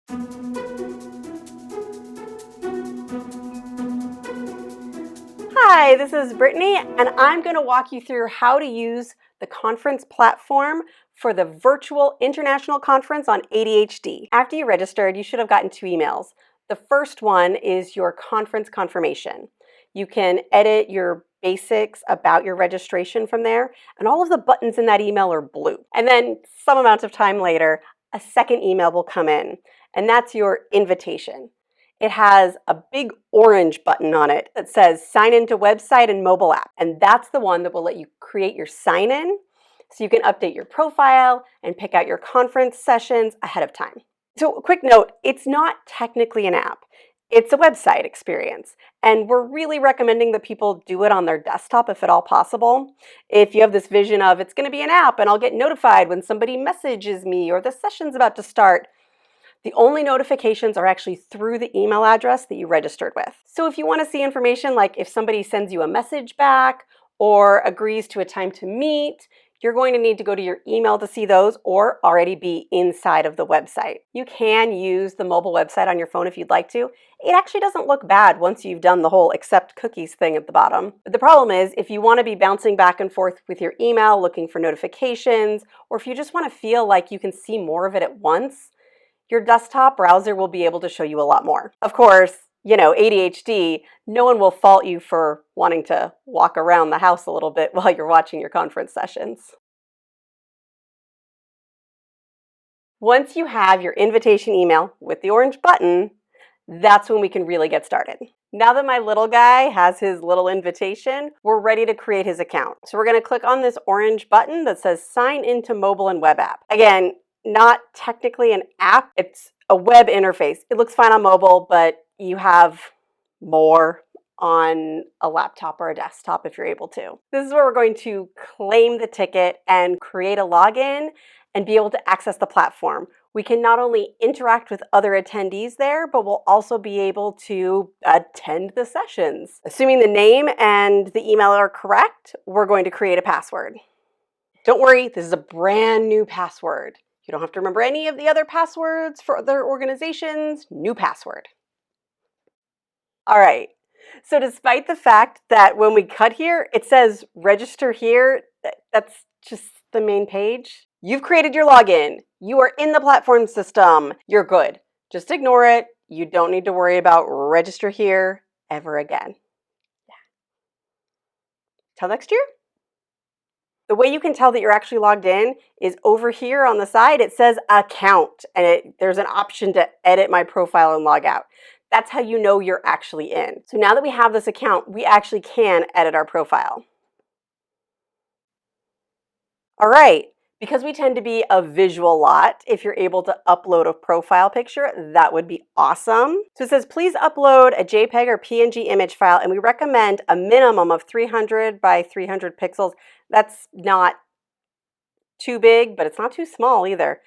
Hi, this is Brittany, and I'm going to walk you through how to use the conference platform for the virtual international conference on ADHD. After you registered, you should have gotten 2 emails. The first one is your conference confirmation. You can edit your basics about your registration from there, and all of the buttons in that email are blue. And then some amount of time later, a second email will come in, and that's your invitation. It has a big orange button on it that says sign into website and mobile app. And that's the one that will let you create your sign in so you can update your profile and pick out your conference sessions ahead of time. So a quick note, it's not technically an app. It's a website experience. And we're really recommending that people do it on their desktop if at all possible. If you have this vision of it's going to be an app and I'll get notified when somebody messages me or the session's about to start, the only notifications are actually through the email address that you registered with. So if you want to see information like if somebody sends you a message back or agrees to a time to meet, you're going to need to go to your email to see those or already be inside of the website. You can use the mobile website on your phone if you'd like to. It actually doesn't look bad once you've done the whole accept cookies thing at the bottom. But the problem is if you want to be bouncing back and forth with your email, looking for notifications, or if you just want to feel like you can see more of it at once, your desktop browser will be able to show you a lot more. Of course, ADHD, no one will fault you for wanting to walk around the house a little bit while you're watching your conference sessions. Once you have your invitation email with the orange button, that's when we can really get started. Now that my little guy has his little invitation, we're ready to create his account. So we're going to click on this orange button that says sign into mobile and web app. Again, not technically an app, it's a web interface. It looks fine on mobile, but you have more on a laptop or a desktop if you're able to. This is where we're going to claim the ticket and create a login and be able to access the platform. We can not only interact with other attendees there, but we'll also be able to attend the sessions. Assuming the name and the email are correct, we're going to create a password. Don't worry, this is a brand new password. You don't have to remember any of the other passwords for other organizations. New password. All right. So despite the fact that when we cut here, it says register here, that's just the main page. You've created your login. You are in the platform system. You're good. Just ignore it. You don't need to worry about register here ever again. Yeah. Till next year. The way you can tell that you're actually logged in is over here on the side, it says account, and there's an option to edit my profile and log out. That's how you know you're actually in. So now that we have this account, we actually can edit our profile. All right, because we tend to be a visual lot, if you're able to upload a profile picture, that would be awesome. So it says, please upload a JPEG or PNG image file, and we recommend a minimum of 300 by 300 pixels. That's not too big, but it's not too small either.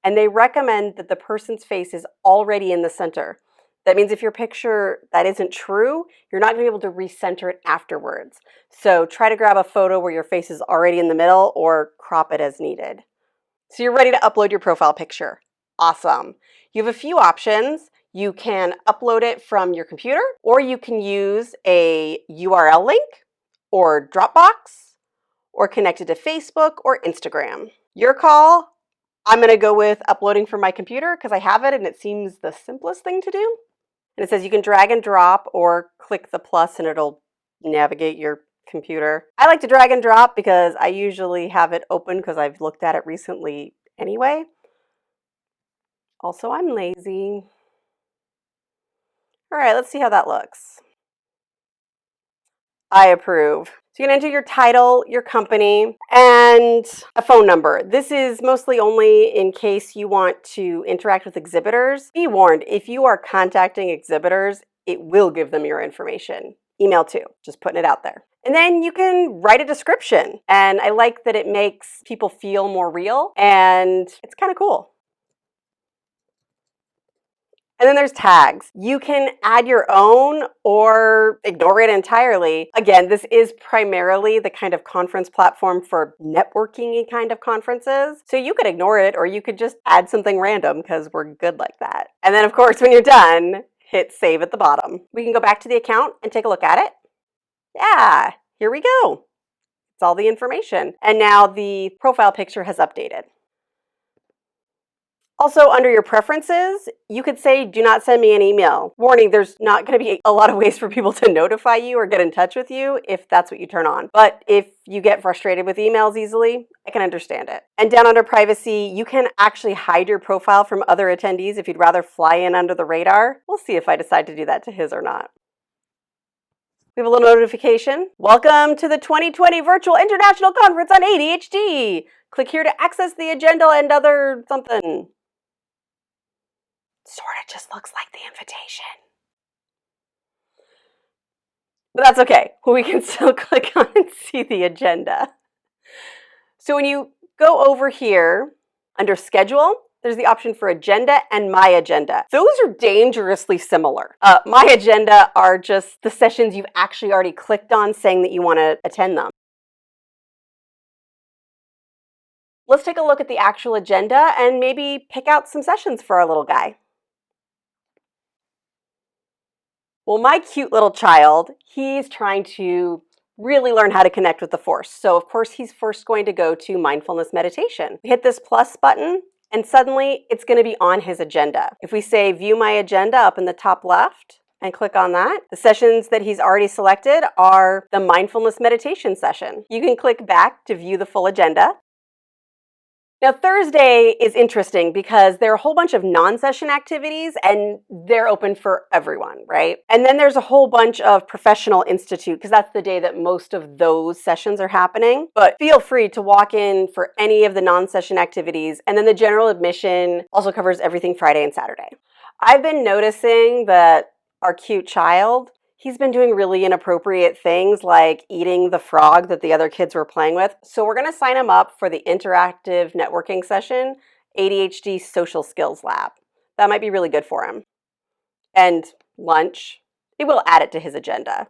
And they recommend that the person's face is already in the center. That means if your picture that isn't true, you're not going to be able to recenter it afterwards. So try to grab a photo where your face is already in the middle or crop it as needed. So you're ready to upload your profile picture. Awesome. You have a few options. You can upload it from your computer, or you can use a URL link or Dropbox, or connect it to Facebook or Instagram. Your call. I'm going to go with uploading from my computer because I have it and it seems the simplest thing to do. And it says you can drag and drop or click the plus and it'll navigate your computer. I like to drag and drop because I usually have it open because I've looked at it recently anyway. Also, I'm lazy. All right, let's see how that looks. I approve. So you can enter your title, your company, and a phone number. This is mostly only in case you want to interact with exhibitors. Be warned, if you are contacting exhibitors, it will give them your information. Email too, just putting it out there. And then you can write a description. And I like that it makes people feel more real, and it's kind of cool. And then there's tags. You can add your own or ignore it entirely. Again, this is primarily the kind of conference platform for networking kind of conferences. So you could ignore it or you could just add something random because we're good like that. And then of course, when you're done, hit save at the bottom. We can go back to the account and take a look at it. Yeah, here we go. It's all the information. And now the profile picture has updated. Also, under your preferences, you could say, do not send me an email. Warning, there's not going to be a lot of ways for people to notify you or get in touch with you if that's what you turn on. But if you get frustrated with emails easily, I can understand it. And down under privacy, you can actually hide your profile from other attendees if you'd rather fly in under the radar. We'll see if I decide to do that to his or not. We have a little notification. Welcome to the 2020 Virtual International Conference on ADHD. Click here to access the agenda and other something. Sort of just looks like the invitation. But that's okay. We can still click on and see the agenda. So when you go over here under schedule, there's the option for agenda and my agenda. Those are dangerously similar. My agenda are just the sessions you've actually already clicked on saying that you want to attend them. Let's take a look at the actual agenda and maybe pick out some sessions for our little guy. Well, my cute little child, he's trying to really learn how to connect with the force. So of course, he's first going to go to mindfulness meditation. Hit this plus button, and suddenly it's going to be on his agenda. If we say view my agenda up in the top left and click on that, the sessions that he's already selected are the mindfulness meditation session. You can click back to view the full agenda. Now, Thursday is interesting because there are a whole bunch of non-session activities and they're open for everyone, right? And then there's a whole bunch of professional institute because that's the day that most of those sessions are happening. But feel free to walk in for any of the non-session activities. And then the general admission also covers everything Friday and Saturday. I've been noticing that our cute child, he's been doing really inappropriate things like eating the frog that the other kids were playing with. So we're going to sign him up for the interactive networking session, ADHD Social Skills Lab. That might be really good for him. And lunch, it will add it to his agenda.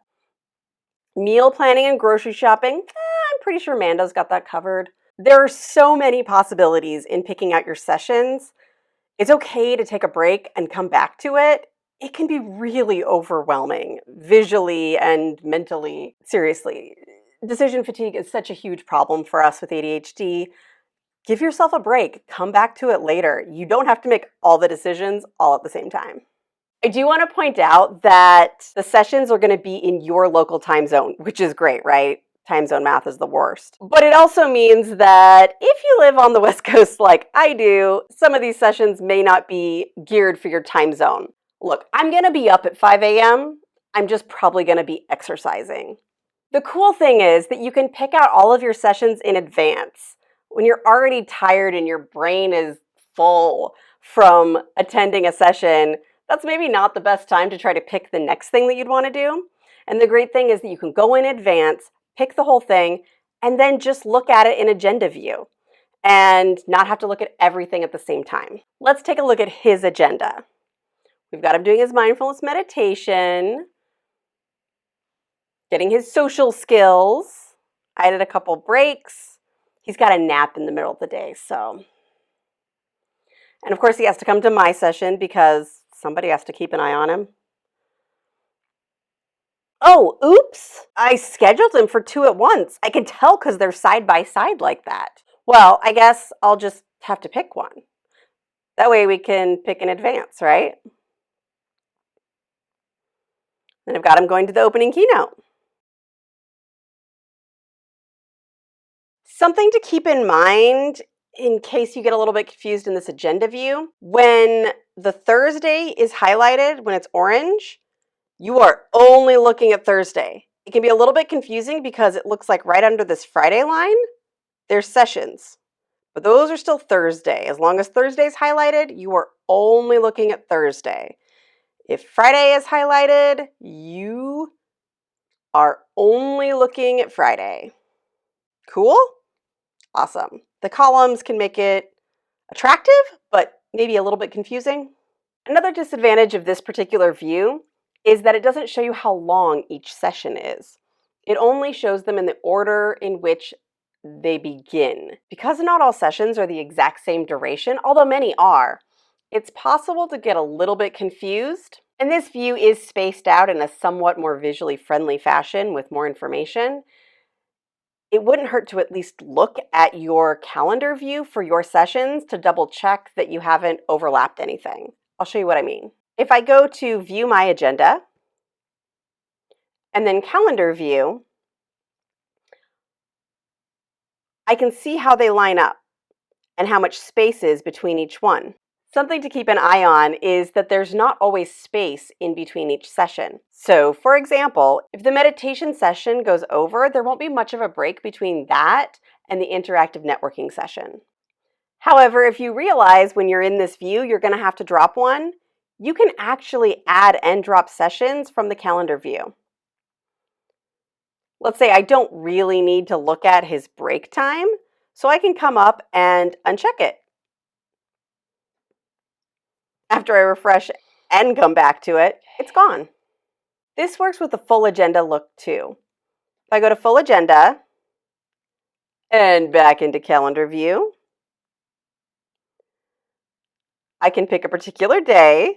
Meal planning and grocery shopping, I'm pretty sure Mando's got that covered. There are so many possibilities in picking out your sessions. It's okay to take a break and come back to it. It can be really overwhelming visually and mentally. Seriously, decision fatigue is such a huge problem for us with ADHD. Give yourself a break. Come back to it later. You don't have to make all the decisions all at the same time. I do want to point out that the sessions are going to be in your local time zone, which is great, right? Time zone math is the worst. But it also means that if you live on the West Coast like I do, some of these sessions may not be geared for your time zone. Look, I'm going to be up at 5 a.m. I'm just probably going to be exercising. The cool thing is that you can pick out all of your sessions in advance. When you're already tired and your brain is full from attending a session, that's maybe not the best time to try to pick the next thing that you'd want to do. And the great thing is that you can go in advance, pick the whole thing, and then just look at it in agenda view and not have to look at everything at the same time. Let's take a look at his agenda. We've got him doing his mindfulness meditation, getting his social skills. I added a couple breaks. He's got a nap in the middle of the day, so. And of course, he has to come to my session because somebody has to keep an eye on him. Oh, oops. I scheduled him for 2 at once. I can tell because they're side by side like that. Well, I guess I'll just have to pick one. That way we can pick in advance, right? And I've got him going to the opening keynote. Something to keep in mind in case you get a little bit confused in this agenda view, when the Thursday is highlighted, when it's orange, you are only looking at Thursday. It can be a little bit confusing because it looks like right under this Friday line, there's sessions. But those are still Thursday. As long as Thursday is highlighted, you are only looking at Thursday. If Friday is highlighted, you are only looking at Friday. Cool? Awesome. The columns can make it attractive, but maybe a little bit confusing. Another disadvantage of this particular view is that it doesn't show you how long each session is. It only shows them in the order in which they begin. Because not all sessions are the exact same duration, although many are, it's possible to get a little bit confused. And this view is spaced out in a somewhat more visually friendly fashion with more information. It wouldn't hurt to at least look at your calendar view for your sessions to double check that you haven't overlapped anything. I'll show you what I mean. If I go to View My Agenda and then Calendar View, I can see how they line up and how much space is between each one. Something to keep an eye on is that there's not always space in between each session. So, for example, if the meditation session goes over, there won't be much of a break between that and the interactive networking session. However, if you realize when you're in this view you're going to have to drop one, you can actually add and drop sessions from the calendar view. Let's say I don't really need to look at his break time, so I can come up and uncheck it. After I refresh and come back to it, it's gone. This works with the full agenda look too. If I go to full agenda and back into calendar view, I can pick a particular day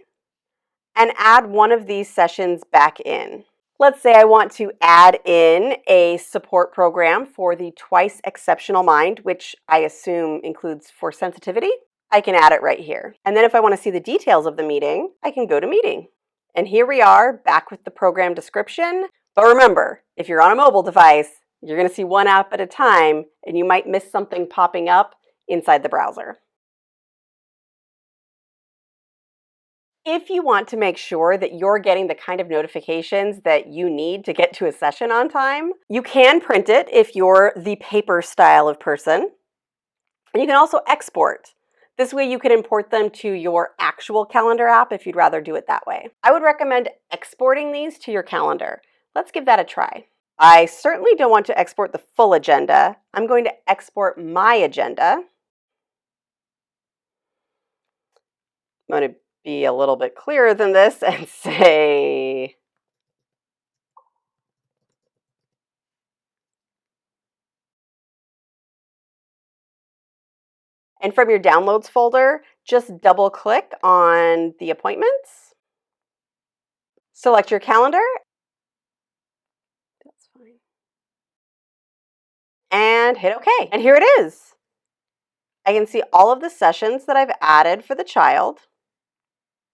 and add one of these sessions back in. Let's say I want to add in a support program for the twice exceptional mind, which I assume includes for sensitivity. I can add it right here. And then if I want to see the details of the meeting, I can go to meeting. And here we are back with the program description. But remember, if you're on a mobile device, you're going to see one app at a time, and you might miss something popping up inside the browser. If you want to make sure that you're getting the kind of notifications that you need to get to a session on time, you can print it if you're the paper style of person. And you can also export. This way you can import them to your actual calendar app if you'd rather do it that way. I would recommend exporting these to your calendar. Let's give that a try. I certainly don't want to export the full agenda. I'm going to export my agenda. I'm going to be a little bit clearer than this and say, and from your downloads folder, just double click on the appointments, select your calendar, that's fine, and hit OK. And here it is. I can see all of the sessions that I've added for the child.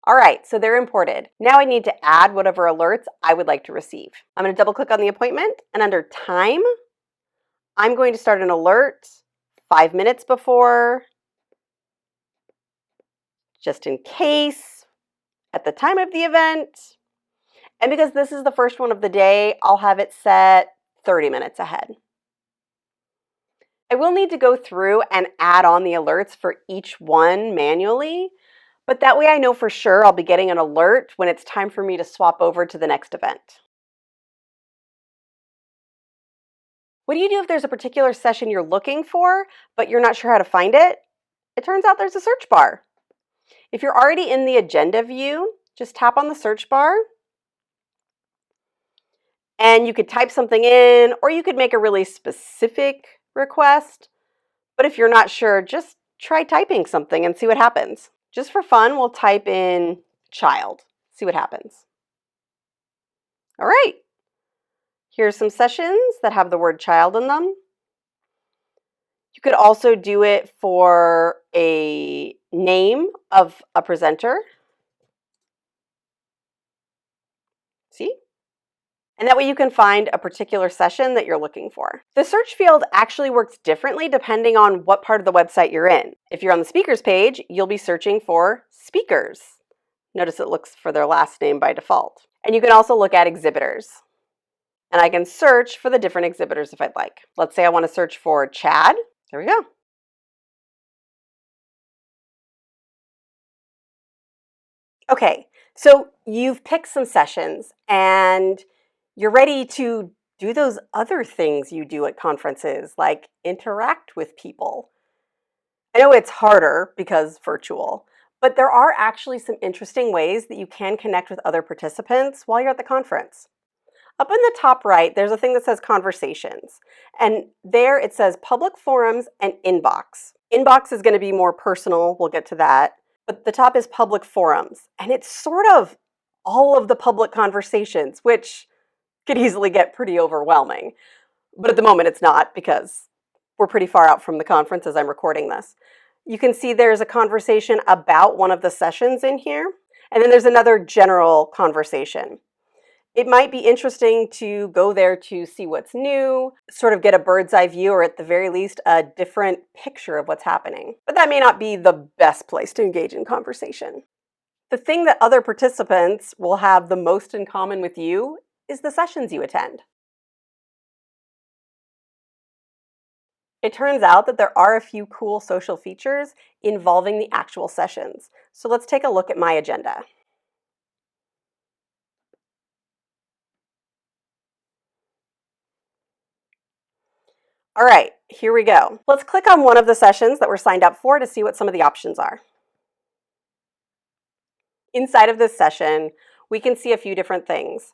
All right, so they're imported. Now I need to add whatever alerts I would like to receive. I'm going to double click on the appointment, and under time, I'm going to start an alert 5 minutes before, just in case, at the time of the event. And because this is the first one of the day, I'll have it set 30 minutes ahead. I will need to go through and add on the alerts for each one manually, but that way I know for sure I'll be getting an alert when it's time for me to swap over to the next event. What do you do if there's a particular session you're looking for, but you're not sure how to find it? It turns out there's a search bar. If you're already in the agenda view, just tap on the search bar, and you could type something in, or you could make a really specific request. But if you're not sure, just try typing something and see what happens. Just for fun, we'll type in child, see what happens. All right. Here's some sessions that have the word child in them. You could also do it for a name of a presenter. See? And that way you can find a particular session that you're looking for. The search field actually works differently depending on what part of the website you're in. If you're on the speakers page, you'll be searching for speakers. Notice it looks for their last name by default. And you can also look at exhibitors. And I can search for the different exhibitors if I'd like. Let's say I want to search for Chad. There we go. Okay, so you've picked some sessions and you're ready to do those other things you do at conferences, like interact with people. I know it's harder because virtual, But there are actually some interesting ways that you can connect with other participants while you're at the conference. Up in the top right, there's a thing that says conversations. And there it says public forums and inbox. Inbox is going to be more personal. We'll get to that. But the top is public forums. And it's sort of all of the public conversations, which could easily get pretty overwhelming. But at the moment, it's not because we're pretty far out from the conference as I'm recording this. You can see there's a conversation about one of the sessions in here. And then there's another general conversation. It might be interesting to go there to see what's new, sort of get a bird's eye view, or at the very least, a different picture of what's happening. But that may not be the best place to engage in conversation. The thing that other participants will have the most in common with you is the sessions you attend. It turns out that there are a few cool social features involving the actual sessions. So let's take a look at my agenda. All right, here we go. Let's click on one of the sessions that we're signed up for to see what some of the options are. Inside of this session, we can see a few different things.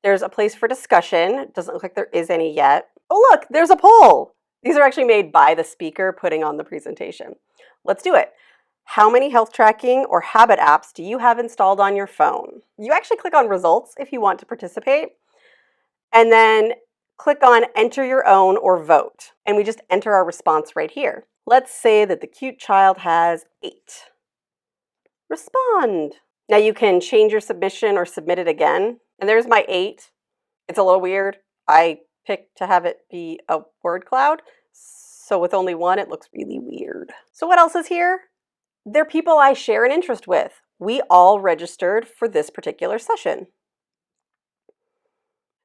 There's a place for discussion. It doesn't look like there is any yet. Oh, look, there's a poll. These are actually made by the speaker putting on the presentation. Let's do it. How many health tracking or habit apps do you have installed on your phone? You actually click on results if you want to participate. And then click on enter your own or vote. And we just enter our response right here. Let's say that the cute child has 8. Respond. Now you can change your submission or submit it again. And there's my 8. It's a little weird. I picked to have it be a word cloud. So with only 1, it looks really weird. So what else is here? They're people I share an interest with. We all registered for this particular session.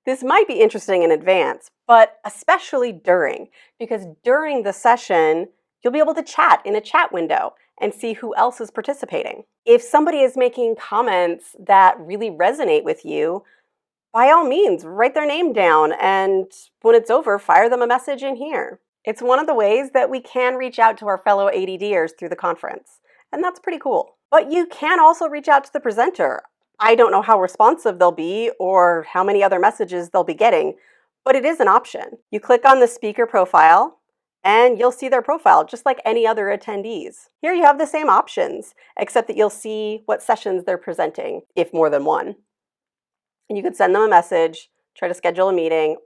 This might be interesting in advance, but especially during, because during the session, you'll be able to chat in a chat window and see who else is participating. If somebody is making comments that really resonate with you, by all means, write their name down, and when it's over, fire them a message in here. It's one of the ways that we can reach out to our fellow ADDers through the conference, and that's pretty cool. But you can also reach out to the presenter. I don't know how responsive they'll be or how many other messages they'll be getting, but it is an option. You click on the speaker profile and you'll see their profile just like any other attendees. Here you have the same options, except that you'll see what sessions they're presenting, if more than one. And you could send them a message, try to schedule a meeting,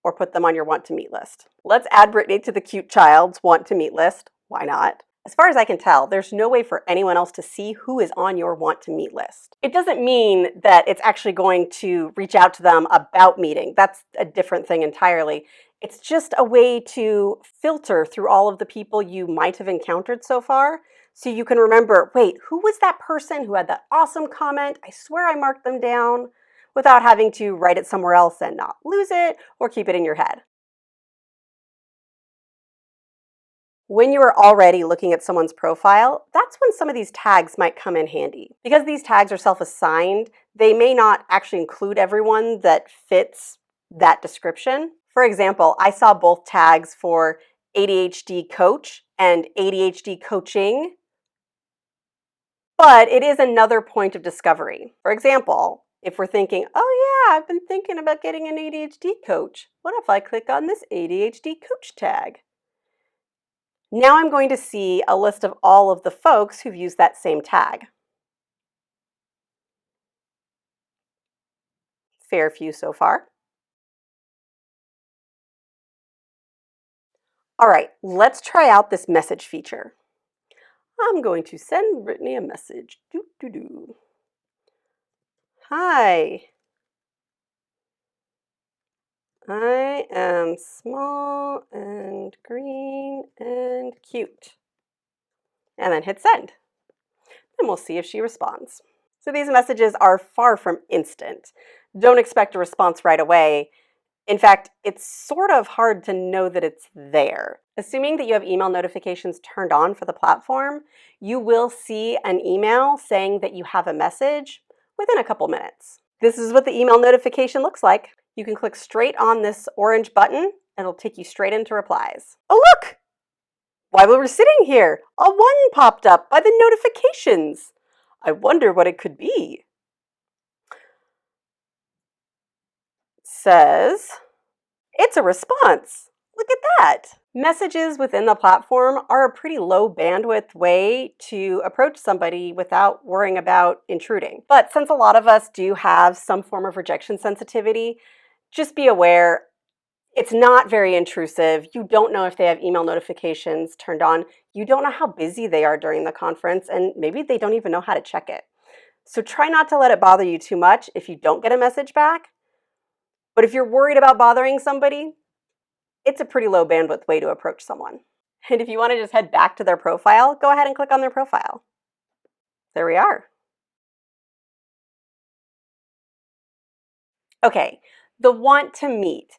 or put them on your want to meet list. Let's add Brittany to the cute child's want to meet list. Why not? As far as I can tell, there's no way for anyone else to see who is on your want to meet list. It doesn't mean that it's actually going to reach out to them about meeting. That's a different thing entirely. It's just a way to filter through all of the people you might have encountered so far, so you can remember, wait, who was that person who had that awesome comment? I swear I marked them down, without having to write it somewhere else and not lose it or keep it in your head. When you are already looking at someone's profile, that's when some of these tags might come in handy. Because these tags are self-assigned, they may not actually include everyone that fits that description. For example, I saw both tags for ADHD coach and ADHD coaching, but it is another point of discovery. For example, if we're thinking, oh yeah, I've been thinking about getting an ADHD coach. What if I click on this ADHD coach tag? Now I'm going to see a list of all of the folks who've used that same tag. Fair few so far. All right, let's try out this message feature. I'm going to send Brittany a message. Hi. I am small and green and cute. And then hit send. And we'll see if she responds. So these messages are far from instant. Don't expect a response right away. In fact, it's sort of hard to know that it's there. Assuming that you have email notifications turned on for the platform, you will see an email saying that you have a message within a couple minutes. This is what the email notification looks like. You can click straight on this orange button and it'll take you straight into replies. Oh, look! While we were sitting here, a 1 popped up by the notifications. I wonder what it could be. Says, it's a response. Look at that. Messages within the platform are a pretty low bandwidth way to approach somebody without worrying about intruding. But since a lot of us do have some form of rejection sensitivity, just be aware it's not very intrusive. You don't know if they have email notifications turned on. You don't know how busy they are during the conference, and maybe they don't even know how to check it. So try not to let it bother you too much if you don't get a message back. But if you're worried about bothering somebody, it's a pretty low bandwidth way to approach someone. And if you want to just head back to their profile, go ahead and click on their profile. There we are. Okay, the want to meet.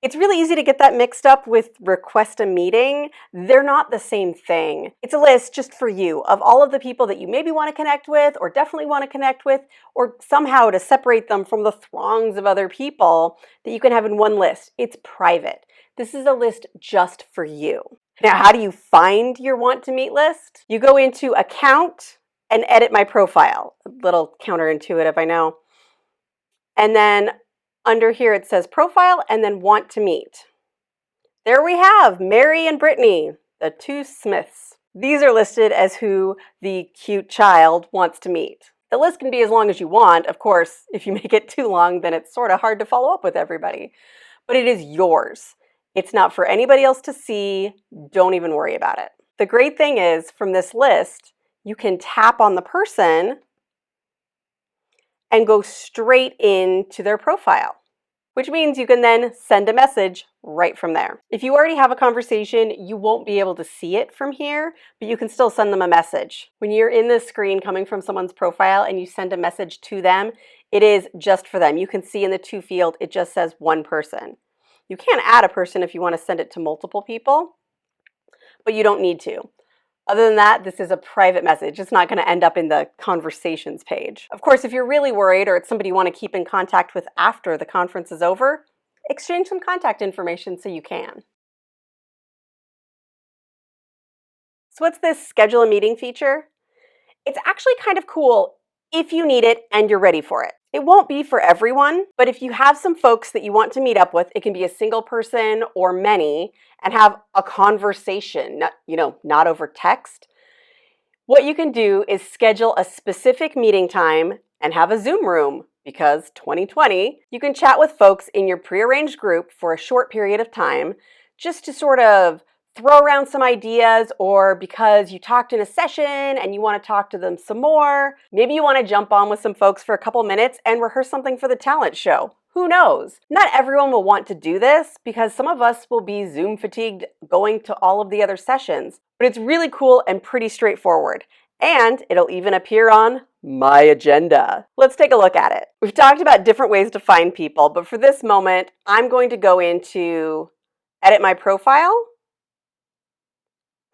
It's really easy to get that mixed up with request a meeting. They're not the same thing. It's a list just for you of all of the people that you maybe want to connect with or definitely want to connect with, or somehow to separate them from the throngs of other people that you can have in one list. It's private. This is a list just for you. Now, how do you find your want to meet list? You go into Account and Edit My Profile. A little counterintuitive, I know. And then under here it says Profile and then Want to Meet. There we have Mary and Brittany, the 2 Smiths. These are listed as who the cute child wants to meet. The list can be as long as you want. Of course, if you make it too long, then it's sort of hard to follow up with everybody. But it is yours. It's not for anybody else to see. Don't even worry about it. The great thing is, from this list, you can tap on the person and go straight into their profile, which means you can then send a message right from there. If you already have a conversation, you won't be able to see it from here, but you can still send them a message. When you're in this screen coming from someone's profile and you send a message to them, it is just for them. You can see in the to field, it just says 1 person. You can add a person if you want to send it to multiple people, but you don't need to. Other than that, this is a private message. It's not going to end up in the conversations page. Of course, if you're really worried or it's somebody you want to keep in contact with after the conference is over, exchange some contact information so you can. So what's this schedule a meeting feature? It's actually kind of cool if you need it and you're ready for it. It won't be for everyone, but if you have some folks that you want to meet up with, it can be a single person or many, and have a conversation, not over text. What you can do is schedule a specific meeting time and have a Zoom room, because 2020, you can chat with folks in your prearranged group for a short period of time, just to sort of throw around some ideas, or because you talked in a session and you want to talk to them some more. Maybe you want to jump on with some folks for a couple minutes and rehearse something for the talent show. Who knows? Not everyone will want to do this because some of us will be Zoom fatigued going to all of the other sessions, but it's really cool and pretty straightforward. And it'll even appear on My Agenda. Let's take a look at it. We've talked about different ways to find people, but for this moment, I'm going to go into Edit My Profile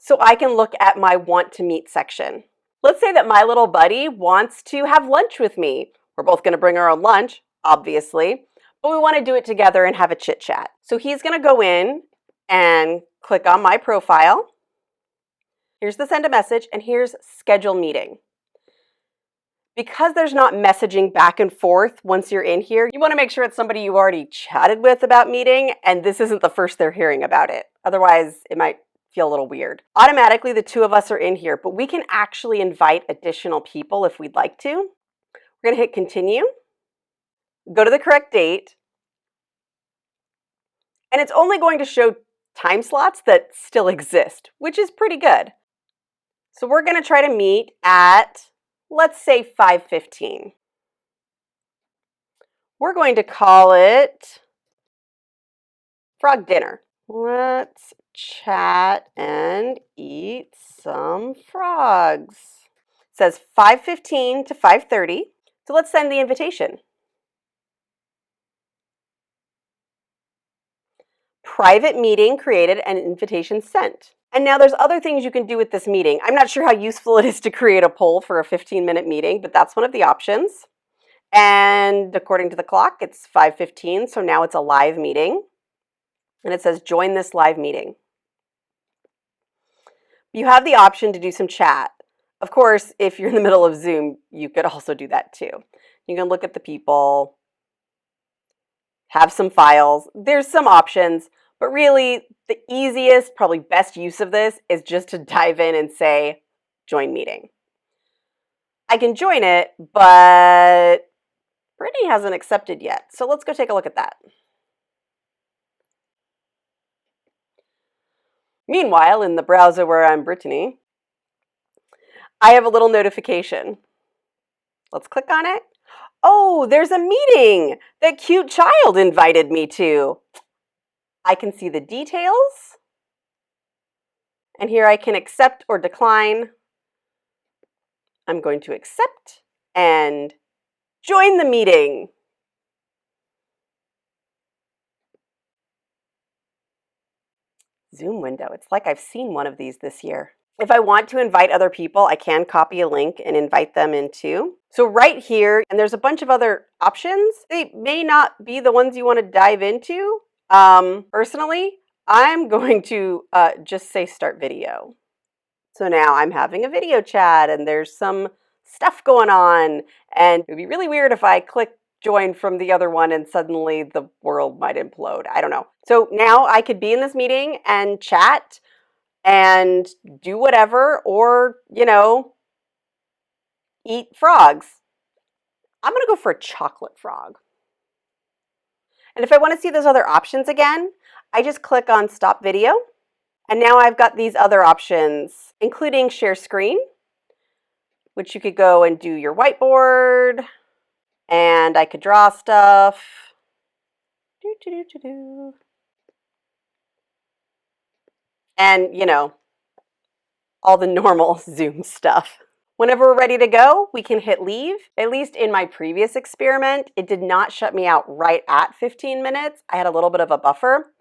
so I can look at my Want to Meet section. Let's say that my little buddy wants to have lunch with me. We're both going to bring our own lunch, obviously, but we want to do it together and have a chit chat. So he's going to go in and click on my profile. Here's the send a message, and here's schedule meeting. Because there's not messaging back and forth once you're in here, you want to make sure it's somebody you've already chatted with about meeting, and this isn't the first they're hearing about it. Otherwise, it might feel a little weird. Automatically, the 2 of us are in here, but we can actually invite additional people if we'd like to. We're going to hit continue, go to the correct date, and it's only going to show time slots that still exist, which is pretty good. So we're going to try to meet at, let's say, 5:15. We're going to call it Frog Dinner. Let's chat and eat some frogs. It says 5:15 to 5:30. So let's send the invitation. Private meeting created and invitation sent. And now there's other things you can do with this meeting. I'm not sure how useful it is to create a poll for a 15-minute meeting, but that's one of the options. And according to the clock, it's 5:15, so now it's a live meeting. And it says join this live meeting. You have the option to do some chat. Of course, if you're in the middle of Zoom, you could also do that too. You can look at the people, have some files. There's some options, but really the easiest, probably best use of this is just to dive in and say, join meeting. I can join it, but Brittany hasn't accepted yet. So let's go take a look at that. Meanwhile, in the browser where I'm Brittany, I have a little notification. Let's click on it. Oh, there's a meeting that cute child invited me to. I can see the details. And here I can accept or decline. I'm going to accept and join the meeting. Zoom window. It's like I've seen one of these this year. If I want to invite other people, I can copy a link and invite them in too. So right here, and there's a bunch of other options. They may not be the ones you want to dive into. Personally, I'm going to just say start video. So now I'm having a video chat and there's some stuff going on. And it would be really weird if I click join from the other one and suddenly the world might implode. I don't know. So now I could be in this meeting and chat and do whatever, or, eat frogs. I'm going to go for a chocolate frog. And if I want to see those other options again, I just click on stop video. And now I've got these other options, including share screen, which you could go and do your whiteboard, and I could draw stuff. And, all the normal Zoom stuff. Whenever we're ready to go, we can hit leave. At least in my previous experiment, it did not shut me out right at 15 minutes. I had a little bit of a buffer.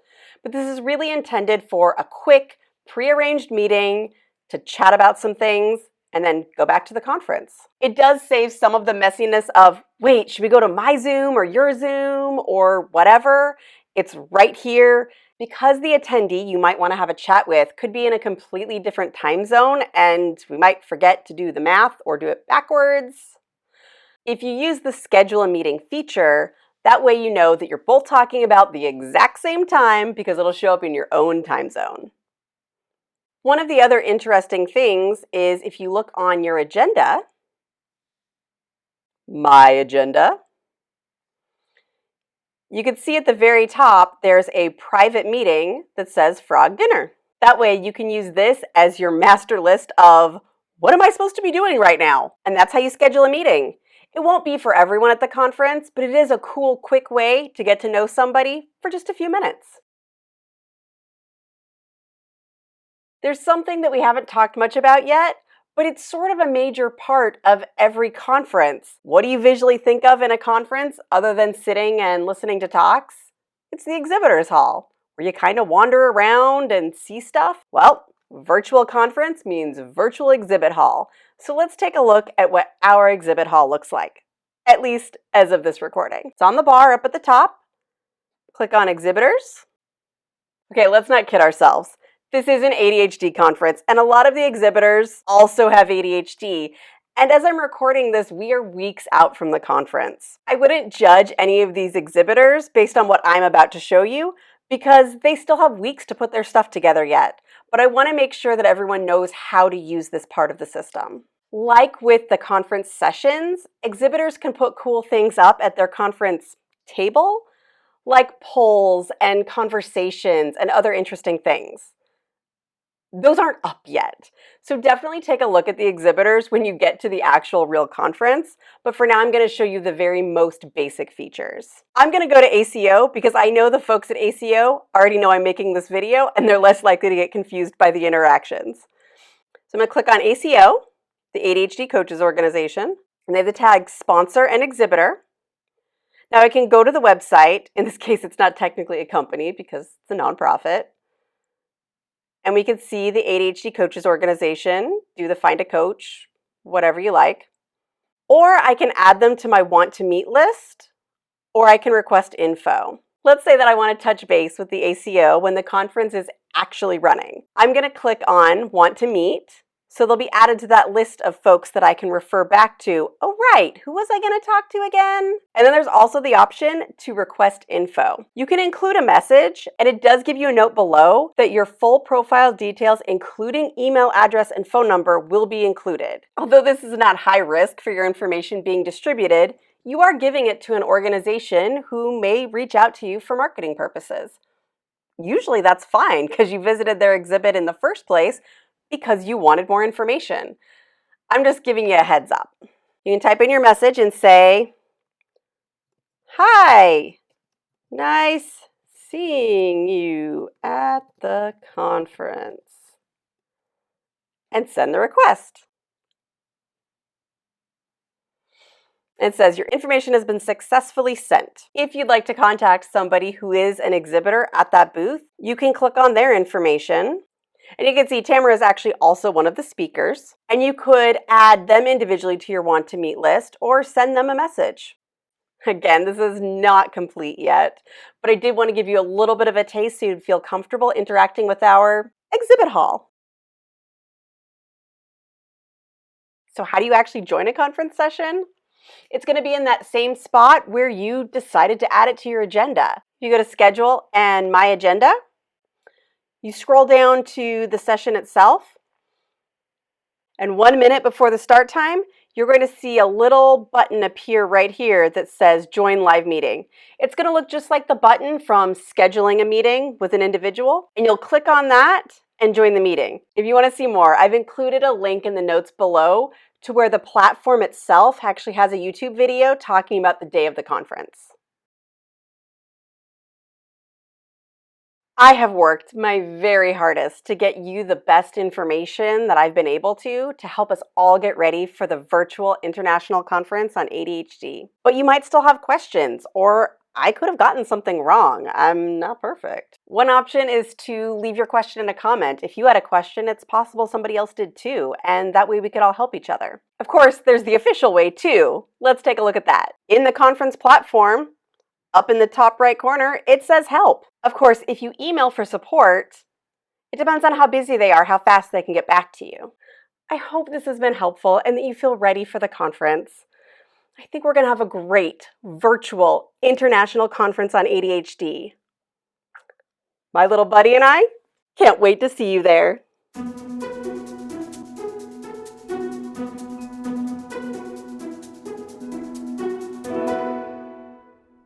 But this is really intended for a quick, prearranged meeting to chat about some things and then go back to the conference. It does save some of the messiness of, wait, should we go to my Zoom or your Zoom or whatever? It's right here. Because the attendee you might want to have a chat with could be in a completely different time zone and we might forget to do the math or do it backwards. If you use the schedule a meeting feature, that way you know that you're both talking about the exact same time because it'll show up in your own time zone. One of the other interesting things is if you look on your agenda, my agenda, you can see at the very top, there's a private meeting that says frog dinner. That way you can use this as your master list of what am I supposed to be doing right now? And that's how you schedule a meeting. It won't be for everyone at the conference, but it is a cool, quick way to get to know somebody for just a few minutes. There's something that we haven't talked much about yet, but it's sort of a major part of every conference. What do you visually think of in a conference other than sitting and listening to talks? It's the exhibitors hall, where you kind of wander around and see stuff. Well, virtual conference means virtual exhibit hall. So let's take a look at what our exhibit hall looks like, at least as of this recording. It's on the bar up at the top. Click on exhibitors. Okay, let's not kid ourselves. This is an ADHD conference, and a lot of the exhibitors also have ADHD. And as I'm recording this, we are weeks out from the conference. I wouldn't judge any of these exhibitors based on what I'm about to show you, because they still have weeks to put their stuff together yet. But I want to make sure that everyone knows how to use this part of the system. Like with the conference sessions, exhibitors can put cool things up at their conference table, like polls and conversations and other interesting things. Those aren't up yet. So definitely take a look at the exhibitors when you get to the actual real conference. But for now, I'm going to show you the very most basic features. I'm going to go to ACO because I know the folks at ACO already know I'm making this video and they're less likely to get confused by the interactions. So I'm going to click on ACO, the ADHD Coaches Organization, and they have the tags sponsor and exhibitor. Now I can go to the website. In this case, it's not technically a company because it's a nonprofit. And we can see the ADHD Coaches Organization, do the Find a Coach, whatever you like. Or I can add them to my Want to Meet list, or I can request info. Let's say that I want to touch base with the ACO when the conference is actually running. I'm going to click on Want to Meet. So they'll be added to that list of folks that I can refer back to. Oh, right, who was I going to talk to again? And then there's also the option to request info. You can include a message, and it does give you a note below that your full profile details, including email address and phone number, will be included. Although this is not high risk for your information being distributed, you are giving it to an organization who may reach out to you for marketing purposes. Usually that's fine because you visited their exhibit in the first place because you wanted more information. I'm just giving you a heads up. You can type in your message and say, "Hi, nice seeing you at the conference," and send the request. It says your information has been successfully sent. If you'd like to contact somebody who is an exhibitor at that booth, you can click on their information. And you can see Tamara is actually also one of the speakers. And you could add them individually to your Want to Meet list or send them a message. Again, this is not complete yet, but I did want to give you a little bit of a taste so you'd feel comfortable interacting with our exhibit hall. So how do you actually join a conference session? It's going to be in that same spot where you decided to add it to your agenda. You go to Schedule and My Agenda. You scroll down to the session itself, and 1 minute before the start time, you're going to see a little button appear right here that says Join Live Meeting. It's going to look just like the button from scheduling a meeting with an individual, and you'll click on that and join the meeting. If you want to see more, I've included a link in the notes below to where the platform itself actually has a YouTube video talking about the day of the conference. I have worked my very hardest to get you the best information that I've been able to help us all get ready for the virtual international conference on ADHD. But you might still have questions, or I could have gotten something wrong. I'm not perfect. One option is to leave your question in a comment. If you had a question, it's possible somebody else did too, and that way we could all help each other. Of course, there's the official way too. Let's take a look at that. In the conference platform, up in the top right corner, it says Help. Of course, if you email for support, it depends on how busy they are, how fast they can get back to you. I hope this has been helpful and that you feel ready for the conference. I think we're going to have a great virtual international conference on ADHD. My little buddy and I can't wait to see you there.